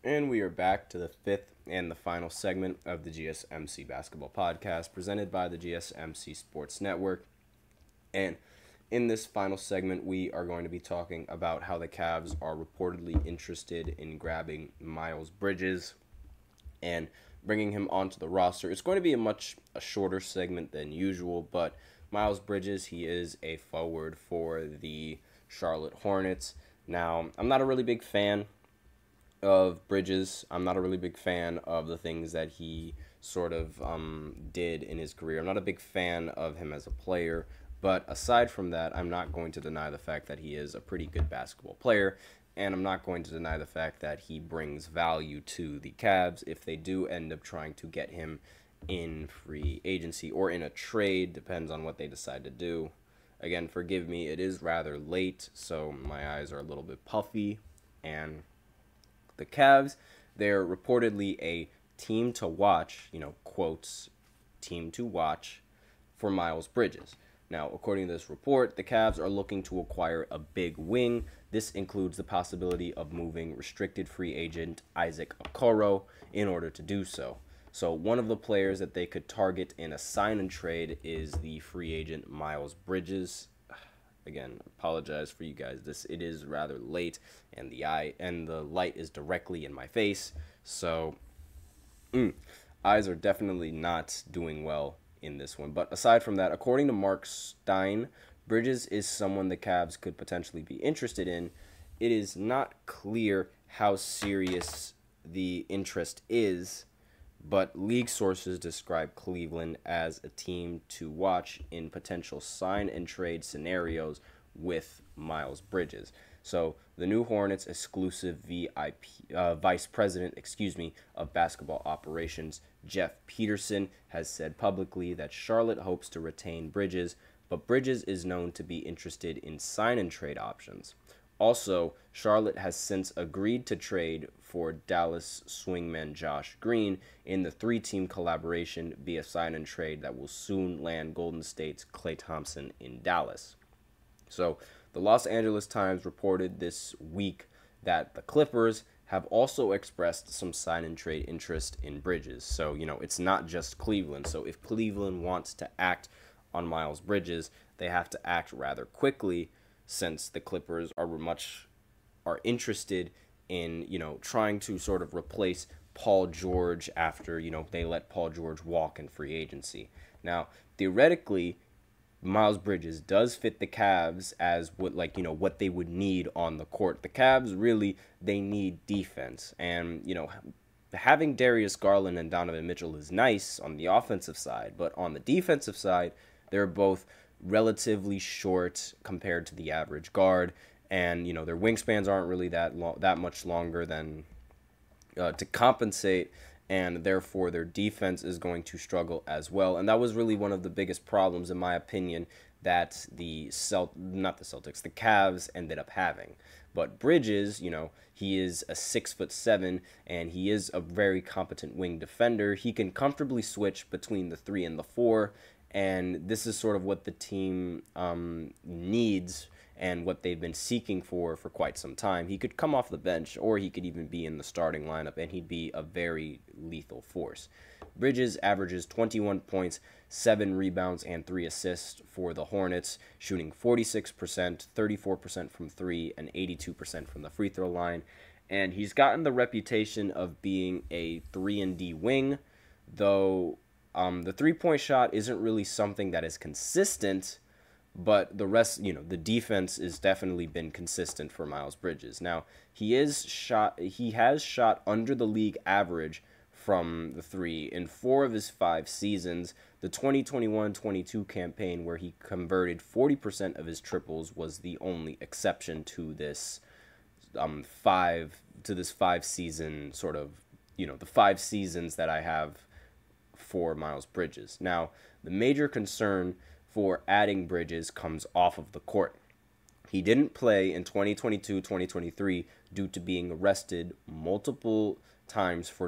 And we are back to the fifth and the final segment of the GSMC Basketball Podcast presented by the GSMC Sports Network. And in this final segment, we are going to be talking about how the Cavs are reportedly interested in grabbing Miles Bridges and bringing him onto the roster. It's going to be a shorter segment than usual, but Miles Bridges, he is a forward for the Charlotte Hornets. Now, I'm not a really big fan of Bridges. I'm not a really big fan of the things that he sort of did in his career. I'm not a big fan of him as a player, but aside from that, I'm not going to deny the fact that he is a pretty good basketball player, and I'm not going to deny the fact that he brings value to the Cavs if they do end up trying to get him in free agency or in a trade, depends on what they decide to do. Again, forgive me, it is rather late, so my eyes are a little bit puffy, and the Cavs, they're reportedly a team to watch, quotes, team to watch for Miles Bridges. Now, according to this report, the Cavs are looking to acquire a big wing. This includes the possibility of moving restricted free agent Isaac Okoro in order to do so. So one of the players that they could target in a sign and trade is the free agent Miles Bridges. Again, apologize for you guys. It is rather late, and the light is directly in my face, so eyes are definitely not doing well in this one. But aside from that, according to Mark Stein, Bridges is someone the Cavs could potentially be interested in. It is not clear how serious the interest is, but league sources describe Cleveland as a team to watch in potential sign and trade scenarios with Miles Bridges. So the new Hornets exclusive vice president, of basketball operations, Jeff Peterson, has said publicly that Charlotte hopes to retain Bridges, but Bridges is known to be interested in sign and trade options. Also, Charlotte has since agreed to trade for Dallas swingman Josh Green in the three-team collaboration via sign and trade that will soon land Golden State's Klay Thompson in Dallas. So, the Los Angeles Times reported this week that the Clippers have also expressed some sign and trade interest in Bridges. So, it's not just Cleveland. So, if Cleveland wants to act on Miles Bridges, they have to act rather quickly, since the Clippers are interested in, trying to sort of replace Paul George after, they let Paul George walk in free agency. Now, theoretically, Miles Bridges does fit the Cavs as what they would need on the court. The Cavs really, they need defense, and, having Darius Garland and Donovan Mitchell is nice on the offensive side, but on the defensive side, they're both relatively short compared to the average guard, and their wingspans aren't really that much longer than to compensate, and therefore their defense is going to struggle as well. And that was really one of the biggest problems, in my opinion, that the Cavs ended up having. But Bridges, he is a 6'7", and he is a very competent wing defender. He can comfortably switch between the 3 and the 4. And this is sort of what the team needs and what they've been seeking for quite some time. He could come off the bench, or he could even be in the starting lineup, and he'd be a very lethal force. Bridges averages 21 points, 7 rebounds, and 3 assists for the Hornets, shooting 46%, 34% from 3, and 82% from the free throw line. And he's gotten the reputation of being a 3-and-D wing, though the three-point shot isn't really something that is consistent, but the rest, the defense has definitely been consistent for Miles Bridges. Now, he has shot under the league average from the 3 in 4 of his 5 seasons. The 2021-22 campaign, where he converted 40% of his triples, was the only exception to this 5-season sort of, the 5 seasons that I have for Miles Bridges. Now, the major concern for adding Bridges comes off of the court. He didn't play in 2022-2023 due to being arrested multiple times for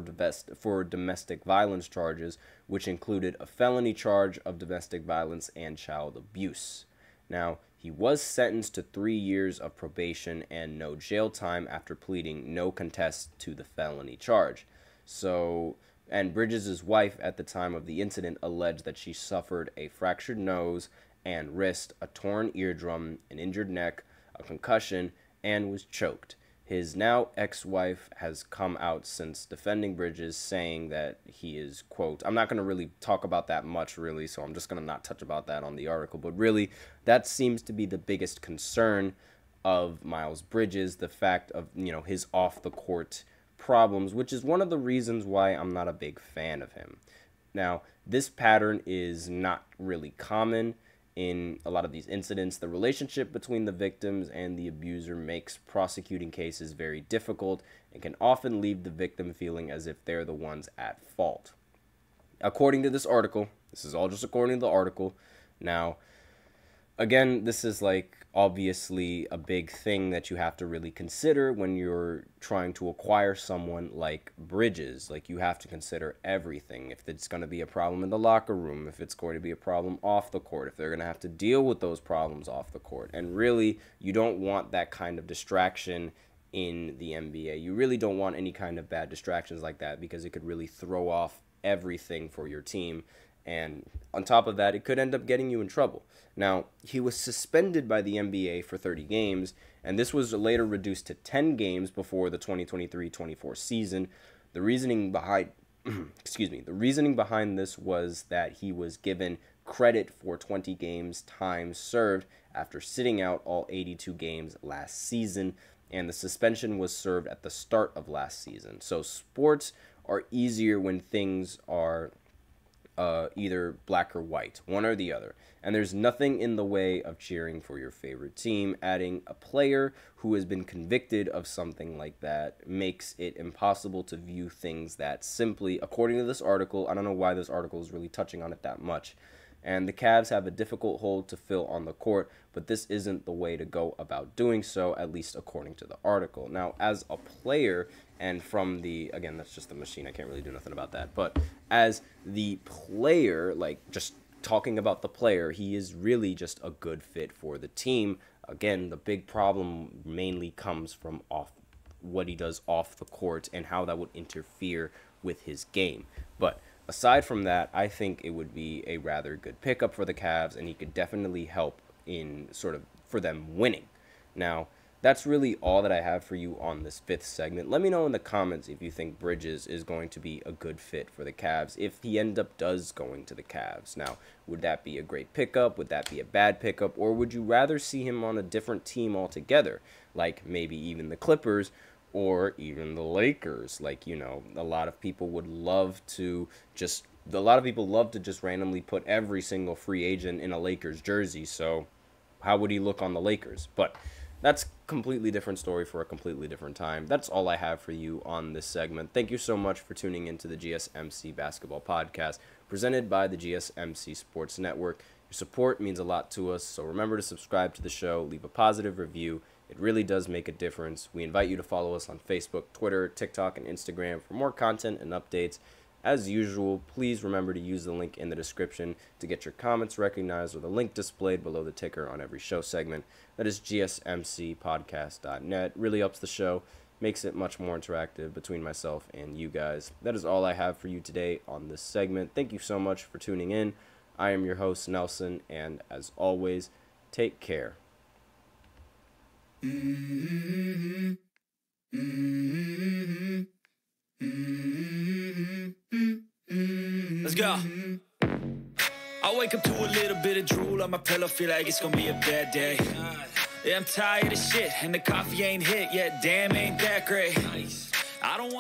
domestic violence charges, which included a felony charge of domestic violence and child abuse. Now, he He was sentenced to 3 years of probation and no jail time after pleading no contest to the felony charge. And Bridges' wife at the time of the incident alleged that she suffered a fractured nose and wrist, a torn eardrum, an injured neck, a concussion, and was choked. His now ex-wife has come out since defending Bridges, saying that he is, quote, I'm not going to really talk about that much, really, so I'm just going to not touch about that on the article, but really, that seems to be the biggest concern of Miles Bridges, the fact of, his off-the-court problems, which is one of the reasons why I'm not a big fan of him. Now, this pattern is not really common in a lot of these incidents. The relationship between the victims and the abuser makes prosecuting cases very difficult and can often leave the victim feeling as if they're the ones at fault. According to this article, this is all just according to the article. Now, again, this is obviously a big thing that you have to really consider when you're trying to acquire someone like Bridges. You have to consider everything. If it's going to be a problem in the locker room, if it's going to be a problem off the court, if they're going to have to deal with those problems off the court. And really, you don't want that kind of distraction in the NBA. You really don't want any kind of bad distractions like that, because it could really throw off everything for your team. And on top of that, it could end up getting you in trouble. Now, he was suspended by the NBA for 30 games, and this was later reduced to 10 games before the 2023-24 season. The reasoning behind this was that he was given credit for 20 games time served after sitting out all 82 games last season, and the suspension was served at the start of last season. So sports are easier when things are either black or white, one or the other. And there's nothing in the way of cheering for your favorite team. Adding a player who has been convicted of something like that makes it impossible to view things that simply, according to this article, I don't know why this article is really touching on it that much. And the Cavs have a difficult hole to fill on the court, but this isn't the way to go about doing so, at least according to the article. Now, as a player, and from the, again, that's just the machine, I can't really do nothing about that, but as the player, just talking about the player, he is really just a good fit for the team. Again, the big problem mainly comes from what he does off the court and how that would interfere with his game. But aside from that, I think it would be a rather good pickup for the Cavs, and he could definitely help in for them winning. Now, that's really all that I have for you on this fifth segment. Let me know in the comments if you think Bridges is going to be a good fit for the Cavs, if he does going to the Cavs. Now, would that be a great pickup? Would that be a bad pickup? Or would you rather see him on a different team altogether, like maybe even the Clippers or even the Lakers? A lot of people love to just randomly put every single free agent in a Lakers jersey. So how would he look on the Lakers? But that's a completely different story for a completely different time. That's all I have for you on this segment. Thank you so much for tuning into the GSMC Basketball Podcast, presented by the GSMC Sports Network. Your support means a lot to us, so remember to subscribe to the show, leave a positive review. It really does make a difference. We invite you to follow us on Facebook, Twitter, TikTok, and Instagram for more content and updates. As usual, please remember to use the link in the description to get your comments recognized, or the link displayed below the ticker on every show segment. That is gsmcpodcast.net. Really helps the show, makes it much more interactive between myself and you guys. That is all I have for you today on this segment. Thank you so much for tuning in. I am your host, Nelson, and as always, take care. Let's go. I wake up to a little bit of drool on my pillow, feel like it's gonna be a bad day. Yeah, I'm tired of shit, and the coffee ain't hit yet. Damn, ain't that great. I don't want